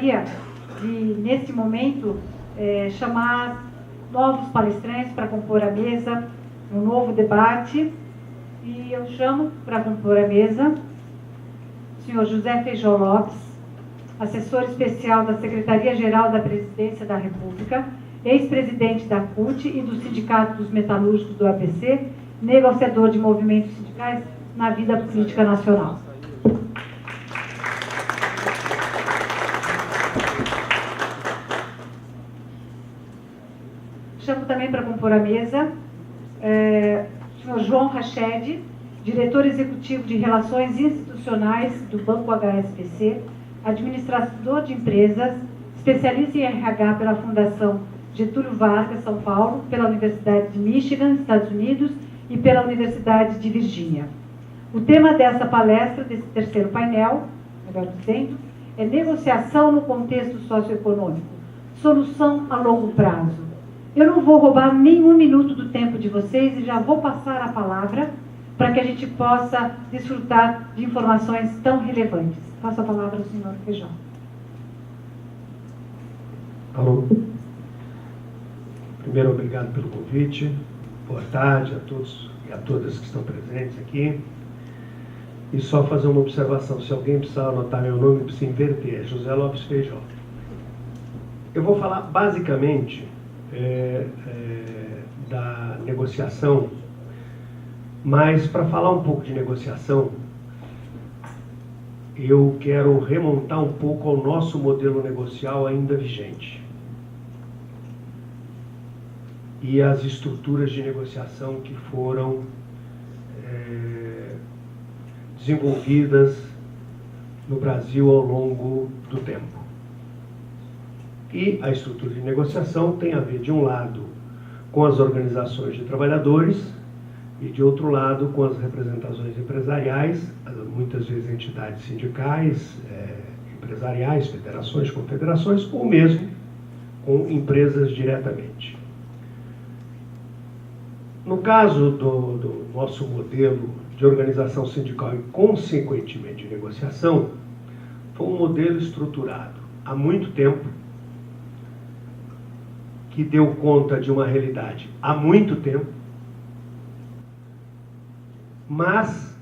gostaria de, nesse momento, chamar novos palestrantes para compor a mesa, um novo debate. E eu chamo para compor a mesa o senhor José Feijó Lopes, assessor especial da Secretaria-Geral da Presidência da República, ex-presidente da CUT e do Sindicato dos Metalúrgicos do ABC, negociador de movimentos sindicais na vida política nacional. Chamo também para compor a mesa o senhor João Rached, diretor executivo de Relações Institucionais do Banco HSBC, administrador de empresas, especialista em RH pela Fundação Getúlio Vargas, São Paulo, pela Universidade de Michigan, Estados Unidos, e pela Universidade de Virgínia. O tema dessa palestra, desse terceiro painel, melhor dizendo, é negociação no contexto socioeconômico, solução a longo prazo. Eu não vou roubar nenhum minuto do tempo de vocês e já vou passar a palavra para que a gente possa desfrutar de informações tão relevantes. Passo a palavra ao senhor Feijó. Alô. Primeiro, obrigado pelo convite. Boa tarde a todos e a todas que estão presentes aqui. E só fazer uma observação, se alguém precisar anotar meu nome, precisa inverter, é José Lopes Feijó. Eu vou falar basicamente da negociação, mas para falar um pouco de negociação, eu quero remontar um pouco ao nosso modelo negocial ainda vigente e as estruturas de negociação que foram desenvolvidas no Brasil ao longo do tempo. E a estrutura de negociação tem a ver, de um lado, com as organizações de trabalhadores e, de outro lado, com as representações empresariais, muitas vezes entidades sindicais, empresariais, federações, confederações, ou mesmo com empresas diretamente. No caso do nosso modelo de organização sindical e, consequentemente, de negociação, foi um modelo estruturado há muito tempo, que deu conta de uma realidade há muito tempo, mas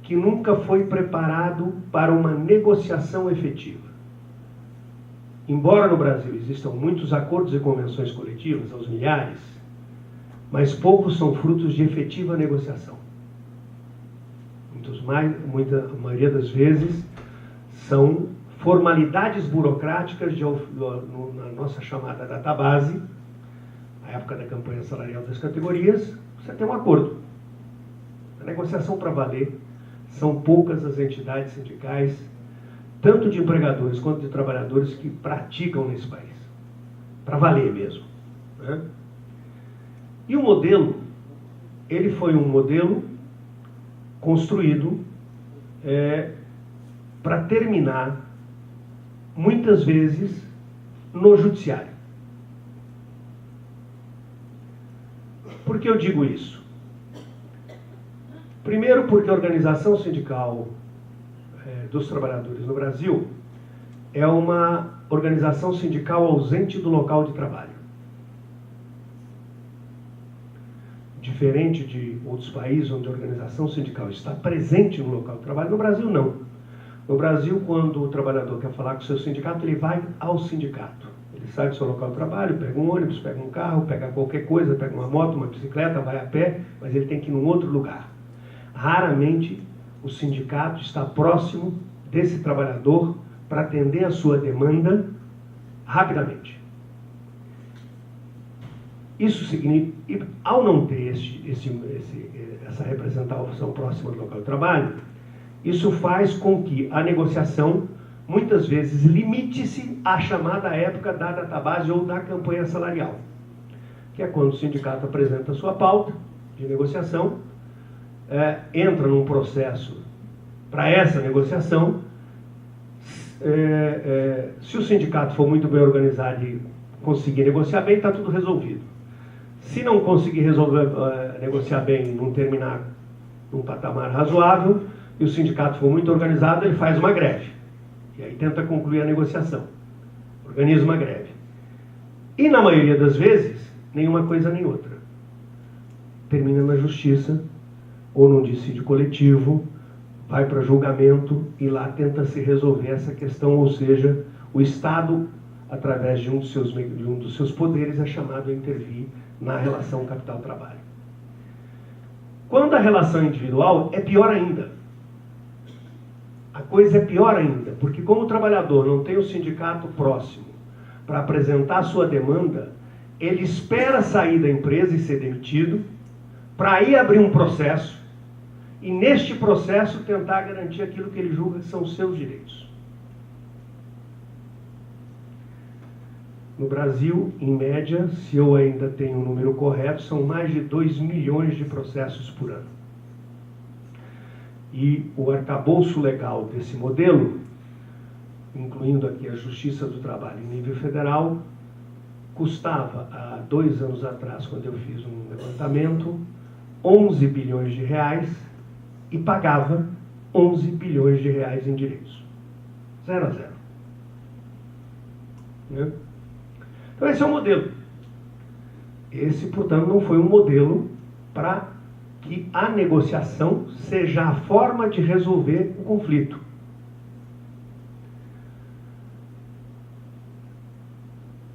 que nunca foi preparado para uma negociação efetiva. Embora no Brasil existam muitos acordos e convenções coletivas, aos milhares, mas poucos são frutos de efetiva negociação. A maioria das vezes são formalidades burocráticas na nossa chamada database, na época da campanha salarial das categorias, você tem um acordo. A negociação para valer, são poucas as entidades sindicais, tanto de empregadores quanto de trabalhadores, que praticam nesse país. Para valer mesmo. Né? E o modelo, ele foi um modelo construído para terminar muitas vezes no judiciário. Por que eu digo isso? Primeiro, porque a organização sindical dos trabalhadores no Brasil é uma organização sindical ausente do local de trabalho. Diferente de outros países onde a organização sindical está presente no local de trabalho, no Brasil não. No Brasil, quando o trabalhador quer falar com o seu sindicato, ele vai ao sindicato. Ele sai do seu local de trabalho, pega um ônibus, pega um carro, pega qualquer coisa, pega uma moto, uma bicicleta, vai a pé, mas ele tem que ir num outro lugar. Raramente o sindicato está próximo desse trabalhador para atender a sua demanda rapidamente. Isso significa, ao não ter essa representação próxima do local de trabalho, isso faz com que a negociação, muitas vezes, limite-se à chamada época da database ou da campanha salarial, que é quando o sindicato apresenta a sua pauta de negociação, entra num processo para essa negociação. Se o sindicato for muito bem organizado e conseguir negociar bem, está tudo resolvido. Se não conseguir negociar bem, não terminar num patamar razoável, e o sindicato for muito organizado, ele faz uma greve. E aí tenta concluir a negociação. organiza uma greve. E na maioria das vezes, nenhuma coisa nem outra. Termina na justiça, ou num dissídio coletivo, vai para julgamento e lá tenta se resolver essa questão, ou seja, o Estado, através de um dos seus poderes, é chamado a intervir na relação capital-trabalho. Quando a relação individual, é pior ainda. A coisa é pior ainda, porque como o trabalhador não tem o sindicato próximo para apresentar a sua demanda, ele espera sair da empresa e ser demitido, para aí abrir um processo, e neste processo tentar garantir aquilo que ele julga que são os seus direitos. No Brasil, em média, se eu ainda tenho o número correto, são mais de 2 milhões de processos por ano. E o arcabouço legal desse modelo, incluindo aqui a Justiça do Trabalho em nível federal, custava, há 2 anos atrás, quando eu fiz um levantamento, 11 bilhões de reais e pagava 11 bilhões de reais em direitos. 0 a 0. Né? Então esse é o modelo. Esse, portanto, não foi um modelo para que a negociação seja a forma de resolver o conflito.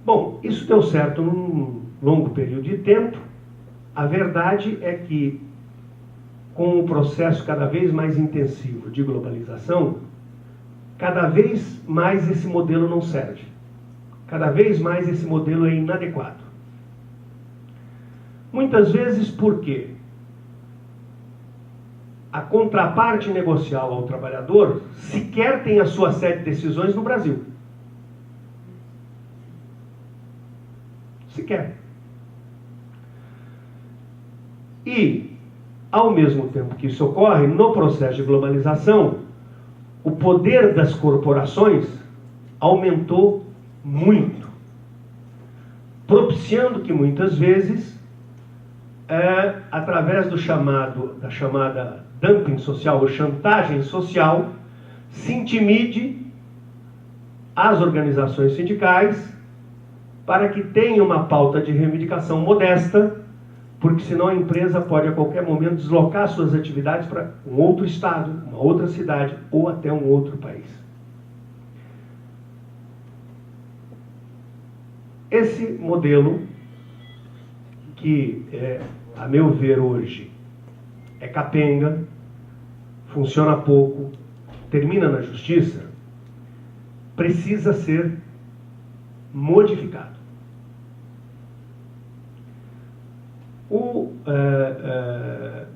Bom, isso deu certo num longo período de tempo. A verdade é que, com o processo cada vez mais intensivo de globalização, cada vez mais esse modelo não serve. Cada vez mais esse modelo é inadequado. Muitas vezes por quê? A contraparte negocial ao trabalhador sequer tem a sua sede de decisões no Brasil. Sequer. E, ao mesmo tempo que isso ocorre, no processo de globalização, o poder das corporações aumentou muito, propiciando que muitas vezes, através da chamada dumping social ou chantagem social, se intimide as organizações sindicais para que tenham uma pauta de reivindicação modesta, porque senão a empresa pode a qualquer momento deslocar suas atividades para um outro estado, uma outra cidade ou até um outro país. Esse modelo, que a meu ver hoje é capenga, funciona pouco, termina na justiça, precisa ser modificado. O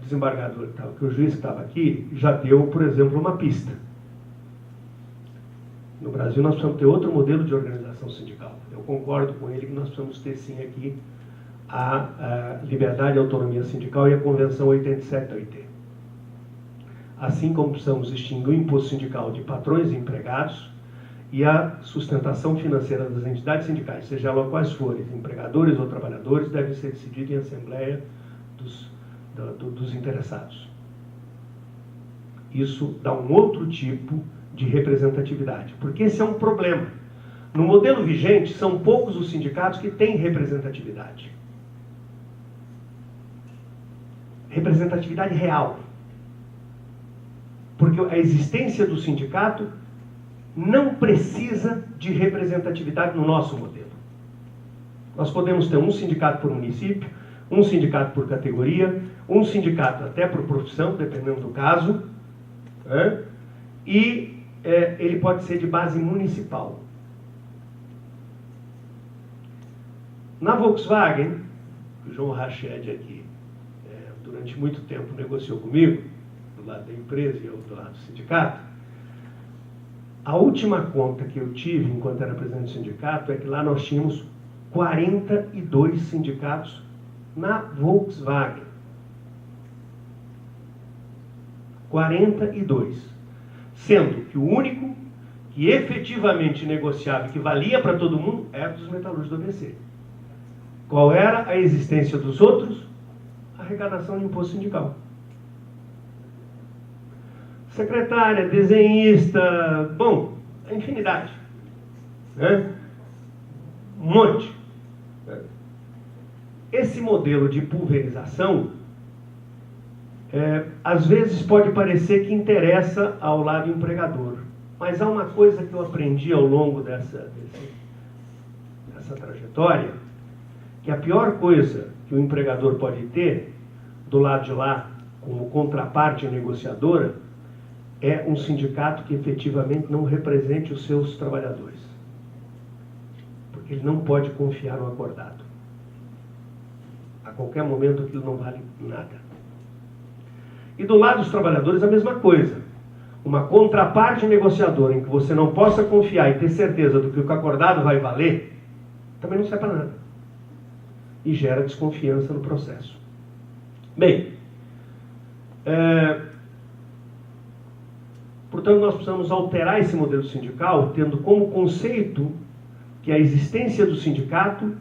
desembargador, que o juiz que estava aqui, já deu, por exemplo, uma pista. No Brasil nós precisamos ter outro modelo de organização sindical. Eu concordo com ele que nós precisamos ter sim aqui a liberdade e autonomia sindical e a Convenção 87 da OIT. Assim como precisamos extinguir o imposto sindical de patrões e empregados e a sustentação financeira das entidades sindicais, seja elas quais forem, empregadores ou trabalhadores, deve ser decidida em assembleia dos interessados. Isso dá um outro tipo de representatividade, porque esse é um problema. No modelo vigente, são poucos os sindicatos que têm representatividade. Representatividade real. Porque a existência do sindicato não precisa de representatividade no nosso modelo. Nós podemos ter um sindicato por município, um sindicato por categoria, um sindicato até por profissão, dependendo do caso, né? E ele pode ser de base municipal. Na Volkswagen, o João Rached aqui, durante muito tempo negociou comigo, do lado da empresa e eu do lado do sindicato, a última conta que eu tive enquanto era presidente do sindicato é que lá nós tínhamos 42 sindicatos na Volkswagen. 42. Sendo que o único que efetivamente negociava e que valia para todo mundo era dos metalúrgicos do ABC. Qual era a existência dos outros? Arrecadação de imposto sindical. Secretária, desenhista, bom, a infinidade. Né? Um monte. Esse modelo de pulverização, às vezes pode parecer que interessa ao lado empregador. Mas há uma coisa que eu aprendi ao longo dessa trajetória, que a pior coisa que o empregador pode ter do lado de lá, como contraparte negociadora, é um sindicato que efetivamente não represente os seus trabalhadores. Porque ele não pode confiar no acordado. A qualquer momento aquilo não vale nada. E do lado dos trabalhadores a mesma coisa. Uma contraparte negociadora em que você não possa confiar e ter certeza do que o acordado vai valer, também não serve para nada. E gera desconfiança no processo. Bem, portanto, nós precisamos alterar esse modelo sindical, tendo como conceito que a existência do sindicato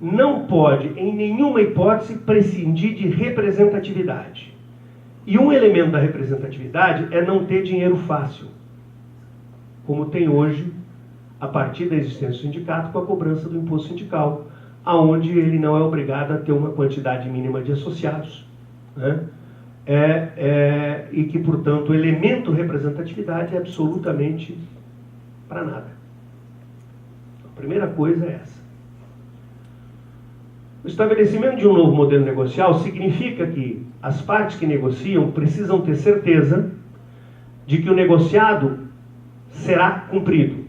não pode, em nenhuma hipótese, prescindir de representatividade. E um elemento da representatividade é não ter dinheiro fácil, como tem hoje, a partir da existência do sindicato, com a cobrança do imposto sindical, aonde ele não é obrigado a ter uma quantidade mínima de associados, né? E que, portanto, o elemento representatividade é absolutamente para nada. A primeira coisa é essa. O estabelecimento de um novo modelo negocial significa que as partes que negociam precisam ter certeza de que o negociado será cumprido.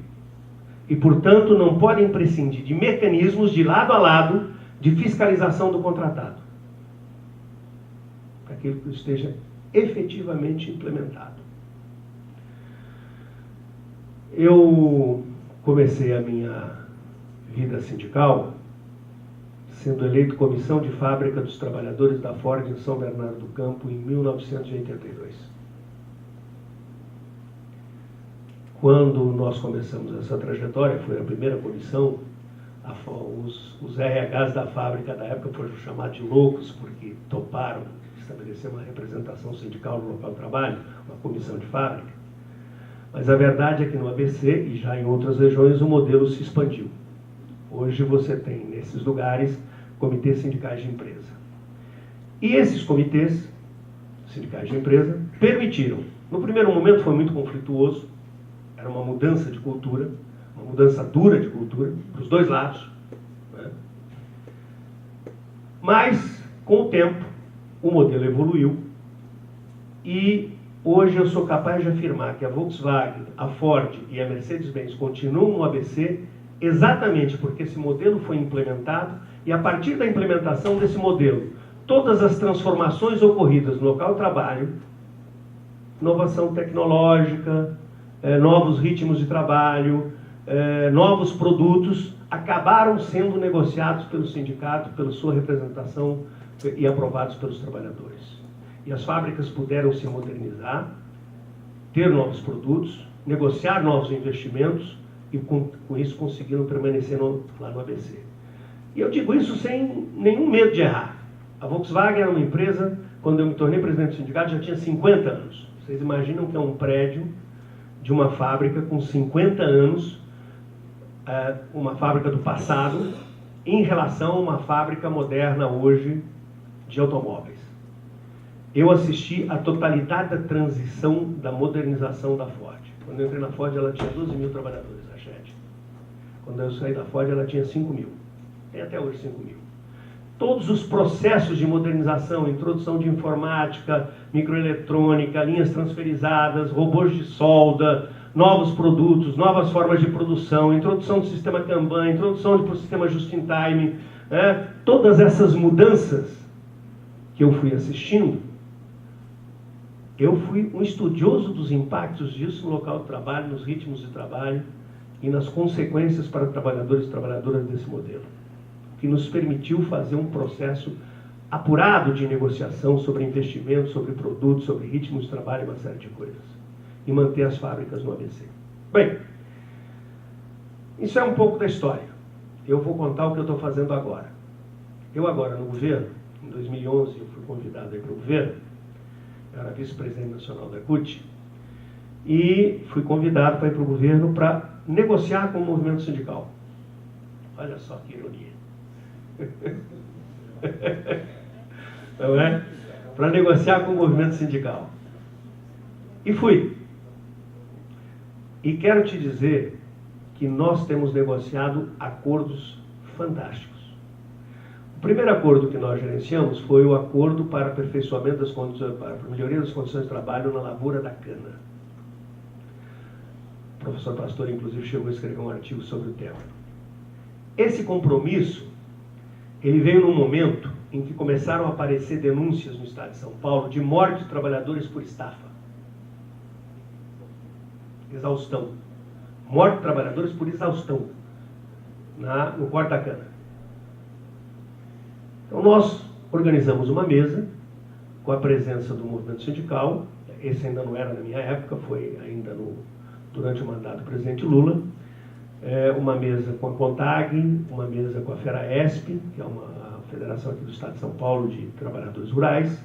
E, portanto, não podem prescindir de mecanismos de lado a lado de fiscalização do contratado, para que ele esteja efetivamente implementado. Eu comecei a minha vida sindical sendo eleito comissão de fábrica dos trabalhadores da Ford em São Bernardo do Campo em 1982. Quando nós começamos essa trajetória, foi a primeira comissão, os RHs da fábrica da época foram chamados de loucos porque toparam estabelecer uma representação sindical no local de trabalho, uma comissão de fábrica. Mas a verdade é que no ABC e já em outras regiões o modelo se expandiu. Hoje você tem nesses lugares comitês sindicais de empresa. E esses comitês sindicais de empresa permitiram, no primeiro momento foi muito conflituoso, era uma mudança de cultura, uma mudança dura de cultura, para os dois lados, né? Mas, com o tempo, o modelo evoluiu e hoje eu sou capaz de afirmar que a Volkswagen, a Ford e a Mercedes-Benz continuam no ABC exatamente porque esse modelo foi implementado e a partir da implementação desse modelo, todas as transformações ocorridas no local de trabalho, inovação tecnológica, novos ritmos de trabalho, novos produtos, acabaram sendo negociados pelo sindicato, pela sua representação e aprovados pelos trabalhadores. E as fábricas puderam se modernizar, ter novos produtos, negociar novos investimentos e com isso conseguiram permanecer lá no ABC. E eu digo isso sem nenhum medo de errar. A Volkswagen era uma empresa, quando eu me tornei presidente do sindicato, já tinha 50 anos. Vocês imaginam que é um prédio de uma fábrica com 50 anos, uma fábrica do passado, em relação a uma fábrica moderna hoje de automóveis. Eu assisti a totalidade da transição da modernização da Ford. Quando eu entrei na Ford, ela tinha 12 mil trabalhadores, a Shed. Quando eu saí da Ford, ela tinha 5 mil. Tem até hoje 5 mil. Todos os processos de modernização, introdução de informática, microeletrônica, linhas transferizadas, robôs de solda, novos produtos, novas formas de produção, introdução do sistema Kanban, introdução do sistema Just-in-Time, todas essas mudanças que eu fui assistindo, eu fui um estudioso dos impactos disso no local de trabalho, nos ritmos de trabalho e nas consequências para trabalhadores e trabalhadoras desse modelo, que nos permitiu fazer um processo apurado de negociação sobre investimentos, sobre produtos, sobre ritmos de trabalho e uma série de coisas, e manter as fábricas no ABC. Bem, isso é um pouco da história. Eu vou contar o que eu estou fazendo agora. Eu agora no governo, em 2011, eu fui convidado aí para o governo, eu era vice-presidente nacional da CUT, e fui convidado para ir para o governo para negociar com o movimento sindical. Olha só que ironia. Não é? Para negociar com o movimento sindical. E fui. E quero te dizer que nós temos negociado acordos fantásticos. O primeiro acordo que nós gerenciamos foi o acordo para aperfeiçoamento das condições, para a melhoria das condições de trabalho na lavoura da cana. O professor Pastor, inclusive, chegou a escrever um artigo sobre o tema. Esse compromisso, ele veio num momento em que começaram a aparecer denúncias no estado de São Paulo de morte de trabalhadores por estafa. Exaustão. Morte de trabalhadores por exaustão no corte da cana. Então nós organizamos uma mesa com a presença do movimento sindical. Esse ainda não era na minha época, foi ainda durante o mandato do presidente Lula. Uma mesa com a CONTAG, uma mesa com a FERAESP, que é uma federação aqui do estado de São Paulo de trabalhadores rurais,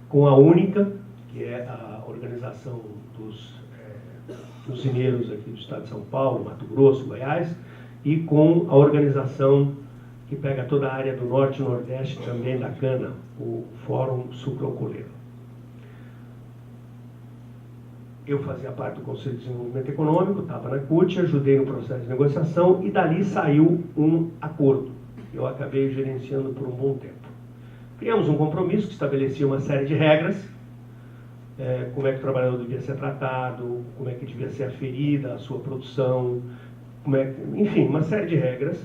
com a UNICA, que é a organização dos usineiros aqui do estado de São Paulo, Mato Grosso, Goiás, e com a organização que pega toda a área do norte e nordeste também da cana, o Fórum Sucroalcooleiro. Eu fazia parte do Conselho de Desenvolvimento Econômico, estava na CUT, ajudei no processo de negociação e dali saiu um acordo. Eu acabei gerenciando por um bom tempo. Criamos um compromisso que estabelecia uma série de regras, como é que o trabalhador devia ser tratado, como é que devia ser aferida a sua produção, enfim, uma série de regras.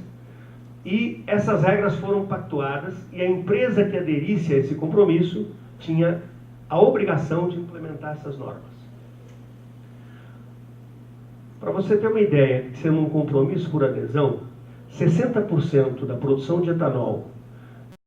E essas regras foram pactuadas e a empresa que aderisse a esse compromisso tinha a obrigação de implementar essas normas. Para você ter uma ideia de ser um compromisso por adesão, 60% da produção de etanol